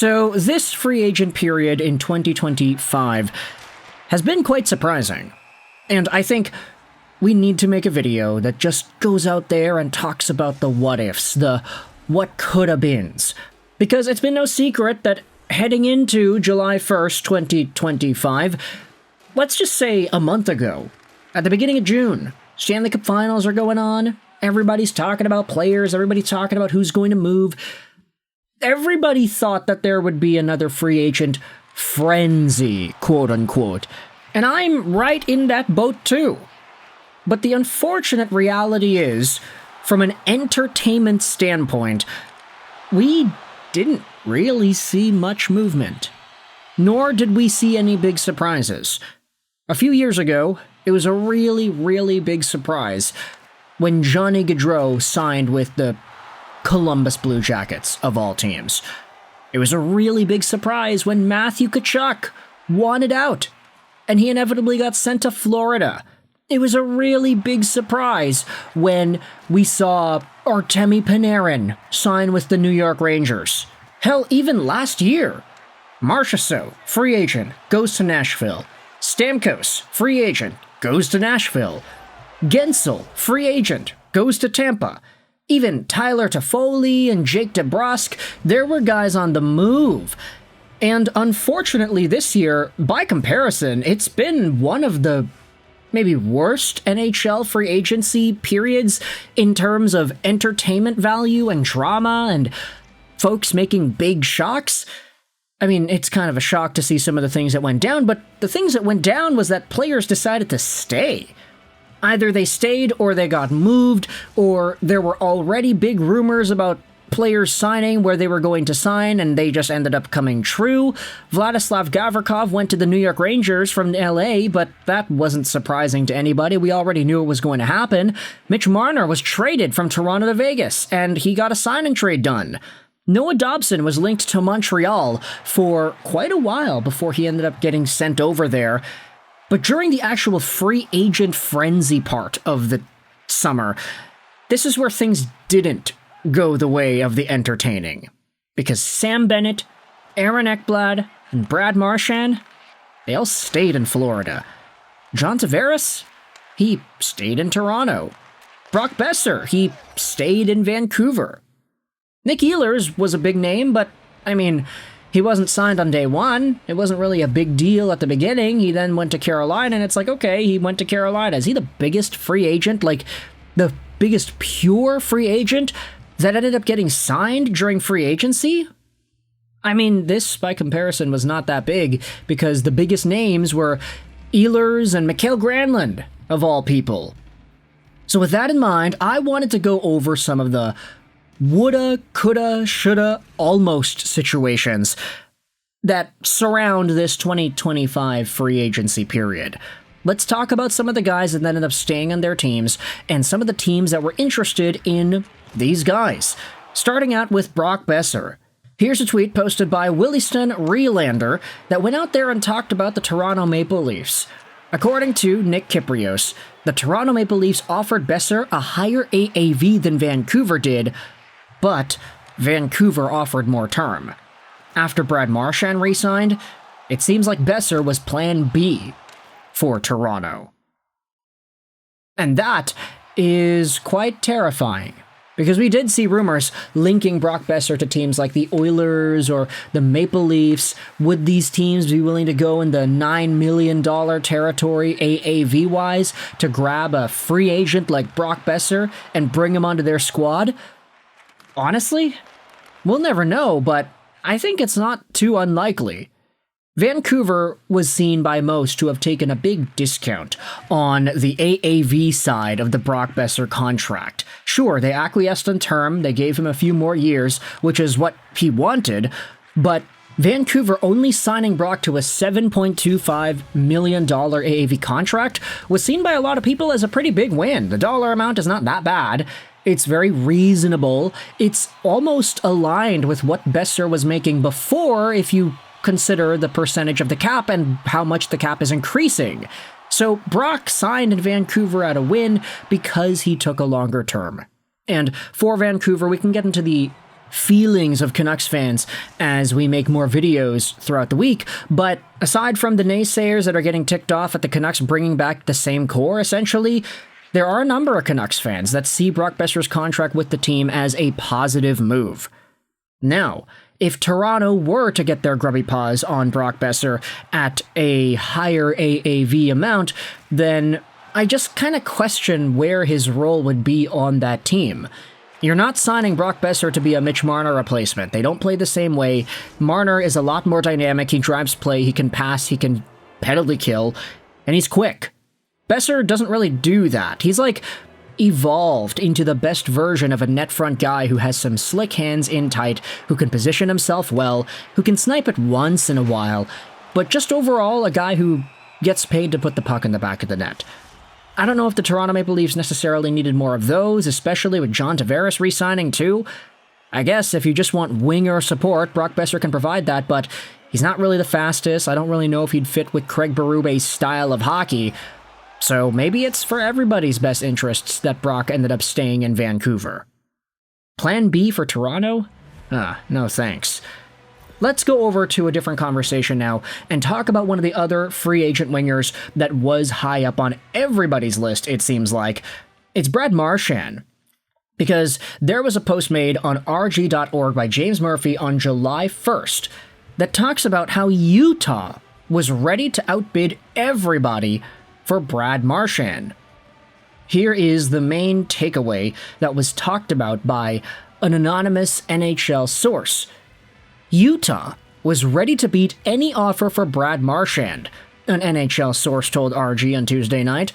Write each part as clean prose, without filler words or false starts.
So this free agent period in 2025 has been quite surprising. And I think we need to make a video that just goes out there and talks about the what-ifs, the what coulda beens. Because it's been no secret that heading into July 1st, 2025, let's just say a month ago, at the beginning of June, Stanley Cup Finals are going on, everybody's talking about players, everybody's talking about who's going to move. Everybody thought that there would be another free agent frenzy, quote-unquote. And I'm right in that boat too. But the unfortunate reality is, from an entertainment standpoint, we didn't really see much movement. Nor did we see any big surprises. A few years ago, it was a really, really big surprise when Johnny Gaudreau signed with the Columbus Blue Jackets, of all teams. It was a really big surprise when Matthew Tkachuk wanted out, and he inevitably got sent to Florida. It was a really big surprise when we saw Artemi Panarin sign with the New York Rangers. Hell, even last year, Marchand, free agent, goes to Nashville. Stamkos, free agent, goes to Nashville. Gensel, free agent, goes to Tampa. Even Tyler Toffoli and Jake DeBrusk, there were guys on the move. And unfortunately this year, by comparison, it's been one of the maybe worst NHL free agency periods in terms of entertainment value and drama and folks making big shocks. I mean, it's kind of a shock to see some of the things that went down, but the things that went down was that players decided to stay. Either they stayed or they got moved, or there were already big rumors about players signing where they were going to sign and they just ended up coming true. Vladislav Gavrikov went to the New York Rangers from LA, but that wasn't surprising to anybody. We already knew it was going to happen. Mitch Marner was traded from Toronto to Vegas, and he got a sign and trade done. Noah Dobson was linked to Montreal for quite a while before he ended up getting sent over there. But during the actual free agent frenzy part of the summer, this is where things didn't go the way of the entertaining. Because Sam Bennett, Aaron Ekblad, and Brad Marchand, they all stayed in Florida. John Tavares, he stayed in Toronto. Brock Boeser, he stayed in Vancouver. Nick Ehlers was a big name, but, I mean, he wasn't signed on day one. It wasn't really a big deal at the beginning. He then went to Carolina, and it's like, okay, he went to Carolina. Is he the biggest free agent, like the biggest pure free agent that ended up getting signed during free agency? I mean, this, by comparison, was not that big, because the biggest names were Ehlers and Mikael Granlund, of all people. So with that in mind, I wanted to go over some of the woulda, coulda, shoulda, almost situations that surround this 2025 free agency period. Let's talk about some of the guys that ended up staying on their teams and some of the teams that were interested in these guys. Starting out with Brock Boeser. Here's a tweet posted by Williston Relander that went out there and talked about the Toronto Maple Leafs. According to Nick Kyprios, the Toronto Maple Leafs offered Boeser a higher AAV than Vancouver did, but Vancouver offered more term. After Brad Marchand re-signed, it seems like Boeser was plan B for Toronto. And that is quite terrifying, because we did see rumors linking Brock Boeser to teams like the Oilers or the Maple Leafs. Would these teams be willing to go in the $9 million territory AAV-wise to grab a free agent like Brock Boeser and bring him onto their squad? Honestly, we'll never know, but I think it's not too unlikely. Vancouver was seen by most to have taken a big discount on the AAV side of the Brock Boeser contract. Sure, they acquiesced on term, they gave him a few more years, which is what he wanted, but Vancouver only signing Brock to a $7.25 million AAV contract was seen by a lot of people as a pretty big win. The dollar amount is not that bad. It's very reasonable. It's almost aligned with what Boeser was making before, if you consider the percentage of the cap and how much the cap is increasing. So Brock signed in Vancouver at a win because he took a longer term. And for Vancouver, we can get into the feelings of Canucks fans as we make more videos throughout the week. But aside from the naysayers that are getting ticked off at the Canucks bringing back the same core, essentially, there are a number of Canucks fans that see Brock Boeser's contract with the team as a positive move. Now, if Toronto were to get their grubby paws on Brock Boeser at a higher AAV amount, then I just kind of question where his role would be on that team. You're not signing Brock Boeser to be a Mitch Marner replacement. They don't play the same way. Marner is a lot more dynamic. He drives play, he can pass, he can penalty kill, and he's quick. Boeser doesn't really do that. He's like evolved into the best version of a net front guy who has some slick hands in tight, who can position himself well, who can snipe it once in a while, but just overall a guy who gets paid to put the puck in the back of the net. I don't know if the Toronto Maple Leafs necessarily needed more of those, especially with John Tavares re-signing too. I guess if you just want winger support, Brock Boeser can provide that, but he's not really the fastest. I don't really know if he'd fit with Craig Berube's style of hockey. So maybe it's for everybody's best interests that Brock ended up staying in Vancouver. Plan B for Toronto? No thanks. Let's go over to a different conversation now and talk about one of the other free agent wingers that was high up on everybody's list, it seems like. It's Brad Marchand. Because there was a post made on rg.org by James Murphy on July 1st that talks about how Utah was ready to outbid everybody for Brad Marchand. Here is the main takeaway that was talked about by an anonymous NHL source. Utah was ready to beat any offer for Brad Marchand, an NHL source told RG on Tuesday night.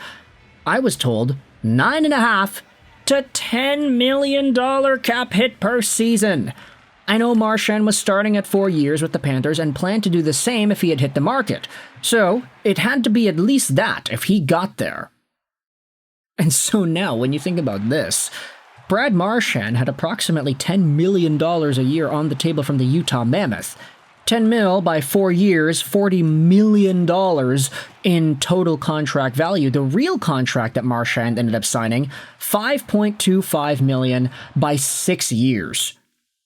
I was told $9.5 to $10 million cap hit per season. I know Marchand was starting at 4 years with the Panthers and planned to do the same if he had hit the market, so it had to be at least that if he got there. And so now, when you think about this, Brad Marchand had approximately $10 million a year on the table from the Utah Mammoth. 10 mil by 4 years, $40 million in total contract value. The real contract that Marchand ended up signing, $5.25 million by 6 years.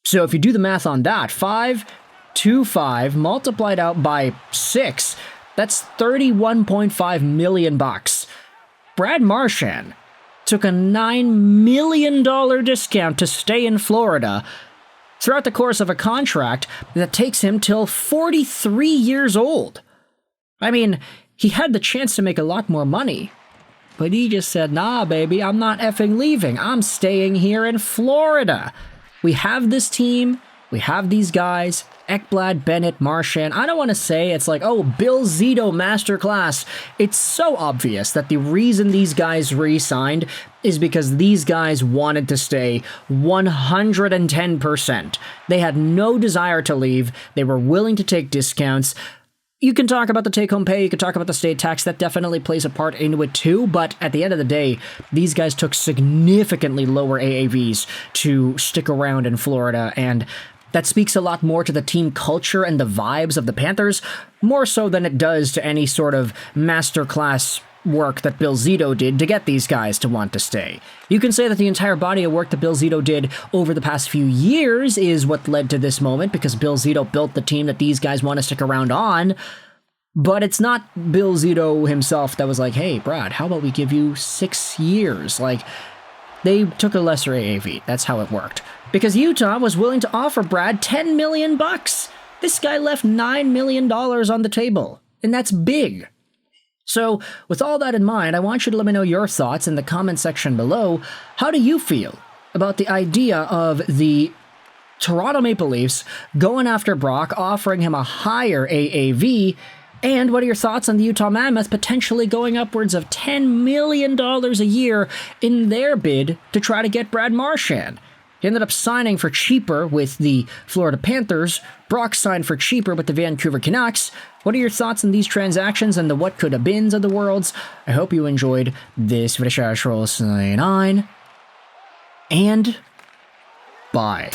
So if you do the math on that, 525 multiplied out by 6, that's $31.5 million bucks. Brad Marchand took a $9 million discount to stay in Florida throughout the course of a contract that takes him till 43 years old. I mean, he had the chance to make a lot more money, but he just said, nah, baby, I'm not effing leaving. I'm staying here in Florida. We have this team. We have these guys. Ekblad, Bennett, Marchand. I don't want to say it's like, oh, Bill Zito masterclass. It's so obvious that the reason these guys re-signed is because these guys wanted to stay 110%. They had no desire to leave. They were willing to take discounts. You can talk about the take-home pay, you can talk about the state tax, that definitely plays a part into it too, but at the end of the day, these guys took significantly lower AAVs to stick around in Florida, and that speaks a lot more to the team culture and the vibes of the Panthers, more so than it does to any sort of masterclass work that Bill Zito did to get these guys to want to stay. You can say that the entire body of work that Bill Zito did over the past few years is what led to this moment, because Bill Zito built the team that these guys want to stick around on, but it's not Bill Zito himself that was like, hey, Brad, how about we give you 6 years? Like, they took a lesser AAV. That's how it worked. Because Utah was willing to offer Brad $10 million bucks. This guy left $9 million on the table, and that's big. So, with all that in mind, I want you to let me know your thoughts in the comment section below. How do you feel about the idea of the Toronto Maple Leafs going after Brock, offering him a higher AAV, and what are your thoughts on the Utah Mammoth potentially going upwards of $10 million a year in their bid to try to get Brad Marchand? He ended up signing for cheaper with the Florida Panthers. Brock signed for cheaper with the Vancouver Canucks. What are your thoughts on these transactions and the what could have beens of the worlds? I hope you enjoyed this video. 9 and bye.